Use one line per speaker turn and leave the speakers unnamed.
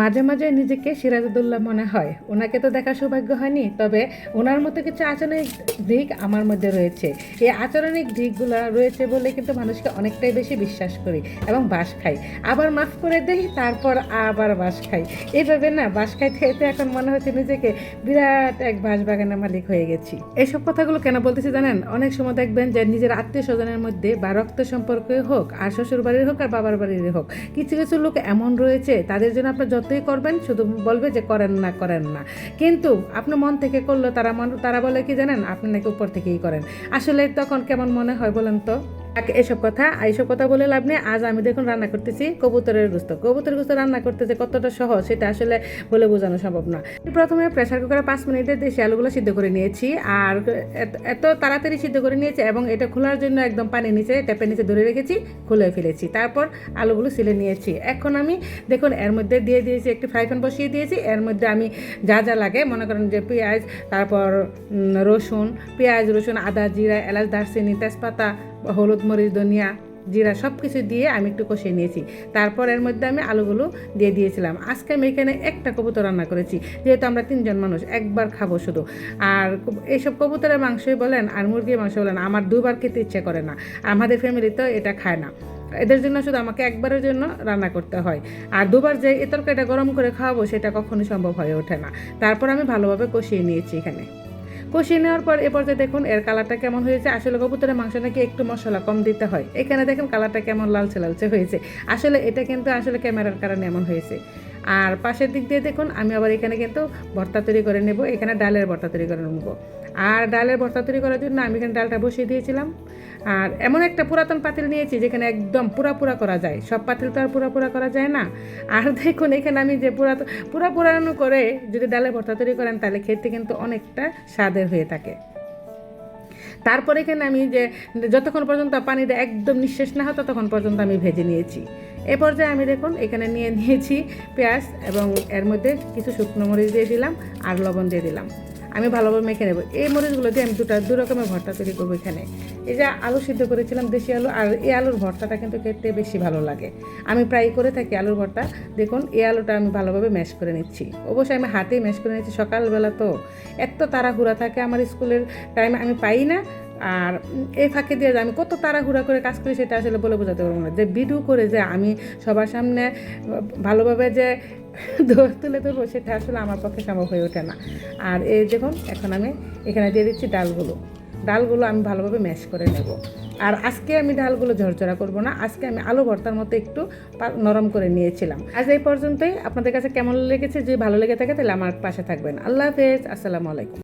মাঝে মাঝে নিজেকে সিরাজউদ্দৌলা মনে হয়। ওনাকে তো দেখার সৌভাগ্য হয়নি, তবে ওনার মতো কিছু আচরণিক দিক আমার মধ্যে রয়েছে। এই আচরণিক দিকগুলো রয়েছে বলে কিন্তু মানুষকে অনেকটাই বেশি বিশ্বাস করি এবং বাস খাই, আবার মাফ করে দেই, তারপর আবার বাস খাই। এইভাবে না বাস খাইতে খাইতে এখন মনে হচ্ছে নিজেকে বিরাট এক বাঁশবাগানের মালিক হয়ে গেছি। এইসব কথাগুলো কেন বলতেছি জানেন? অনেক সময় দেখবেন যে নিজের আত্মীয় স্বজনের মধ্যে বা রক্ত সম্পর্কে হোক, আর শ্বশুর বাড়ির হোক আর বাবার বাড়ির হোক, কিছু কিছু লোক এমন রয়েছে তাদের জন্য আপনি যতই করবেন শুধু বলবে যে করেন না করেন না, কিন্তু আপনি মন থেকে করলে তারা বলে কি জানেন, আপনি নাকি উপর থেকেই করেন। আসলে তখন কেমন মনে হয় বলেন তো? এইসব কথা বলে লাভ নেই। আজ আমি দেখুন রান্না করতেছি কবুতরের গোস্ত রান্না করতে যে কতটা সহজ সেটা আসলে বলে বোঝানো সম্ভব না। প্রথমে প্রেসার কুকারে 5 মিনিটে দেশি আলুগুলো সিদ্ধ করে নিয়েছি, আর এত তাড়াতাড়ি সিদ্ধ করে নিয়েছি এবং এটা খোলার জন্য একদম পানির নিচে ট্যাপের নিচে ধরে রেখেছি, খুলে ফেলেছি। তারপর আলুগুলো সিলে নিয়েছি। এখন আমি দেখুন এর মধ্যে দিয়ে দিয়েছি, একটি ফ্রাই প্যান বসিয়ে দিয়েছি। এর মধ্যে আমি যা যা লাগে মনে করেন যে পেঁয়াজ, তারপর রসুন, আদা, জিরা, এলাচ, দারচিনি, তেজপাতা, হলুদ, মরিচ, ধনিয়া, জিরা সব কিছু দিয়ে আমি একটু কষিয়ে নিয়েছি। তারপর এর মধ্যে আমি আলুগুলো দিয়ে দিয়েছিলাম। আজকে আমি এখানে একটা কবুতর রান্না করেছি, যেহেতু আমরা 3 জন মানুষ, একবার খাবো শুধু। আর এইসব কবুতরের মাংসই বলেন আর মুরগির মাংস বলেন আমার 2বার খেতে ইচ্ছে করে না। আমাদের ফ্যামিলি তো এটা খায় না, এদের জন্য শুধু আমাকে একবারের জন্য রান্না করতে হয়। আর 2বার যে এ তরকারিটা গরম করে খাওয়াবো সেটা কখনোই সম্ভব হয়ে ওঠে না। তারপর আমি ভালোভাবে কষিয়ে নিয়েছি। এখানে কষিয়ে নেওয়ার পর এ পর্যায়ে দেখুন এর কালারটা কেমন হয়েছে। আসলে কবুতরের মাংস নাকি একটু মশলা কম দিতে হয়। এখানে দেখুন কালারটা কেমন লালচে লালচে হয়েছে। আসলে এটা কিন্তু আসলে ক্যামেরার কারণে এমন হয়েছে। আর পাশের দিক দিয়ে দেখুন আমি আবার এখানে কিন্তু ভর্তা তৈরি করে নেব। এখানে ডালের ভর্তা তৈরি করে নেব। আর ডালের ভর্তা তৈরি করার জন্য আমি এখানে ডালটা বসিয়ে দিয়েছিলাম। আর এমন একটা পুরাতন পাতিল নিয়েছি যেখানে একদম পুরা করা যায়। সব পাতিল তো আর পুরা করা যায় না। আর দেখুন এখানে আমি যে পুরানো করে যদি ডালের ভর্তা তৈরি করেন তাহলে খেতে কিন্তু অনেকটা স্বাদের হয়ে থাকে। তারপরে এখানে আমি যে যতক্ষণ পর্যন্ত পানিটা একদম নিঃশেষ না হয় ততক্ষণ পর্যন্ত আমি ভেজে নিয়েছি। এ পর্যায়ে আমি দেখুন এখানে নিয়েছি পেঁয়াজ এবং এর মধ্যে কিছু শুকনো মরিচ দিয়ে দিলাম আর লবণ দিয়ে দিলাম। আমি ভালোভাবে মেখে নেব। এই মরিচগুলো দিয়ে আমি দু রকমের ভর্তা তৈরি করবো। এখানে এই যে আলু সিদ্ধ করেছিলাম দেশি আলু, আর এই আলুর ভর্তাটা কিন্তু খেতে বেশি ভালো লাগে। আমি প্রায় করে থাকি আলুর ভর্তা। দেখুন এই আলুটা আমি ভালোভাবে ম্যাশ করে নিচ্ছি। অবশ্যই আমি হাতেই ম্যাশ করে নিচ্ছি। সকালবেলা তো এত তাড়াহুড়া থাকে আমার, স্কুলের টাইমে আমি পাই না। আর এই ফাঁকে দিয়ে আমি কত তাড়াহুড়া করে কাজ করি সেটা আসলে বলে বোঝাতে পারবো না। যে ভিডিও করে যে আমি সবার সামনে ভালোভাবে যে তুলে ধরবো সেটা আসলে আমার পক্ষে সম্ভব হয়ে ওঠে না। আর এই দেখুন এখন আমি এখানে দিয়ে দিচ্ছি ডালগুলো আমি ভালোভাবে ম্যাশ করে নেব। আর আজকে আমি ডালগুলো ঝরঝরা করব না, আজকে আমি আলু ভর্তার মতো একটু নরম করে নিয়েছিলাম। আজ এই পর্যন্তই। আপনাদের কাছে কেমন লেগেছে? যদি ভালো লেগে থাকে তাহলে আমার পাশে থাকবেন। আল্লাহ হাফেজ, আসসালামু আলাইকুম।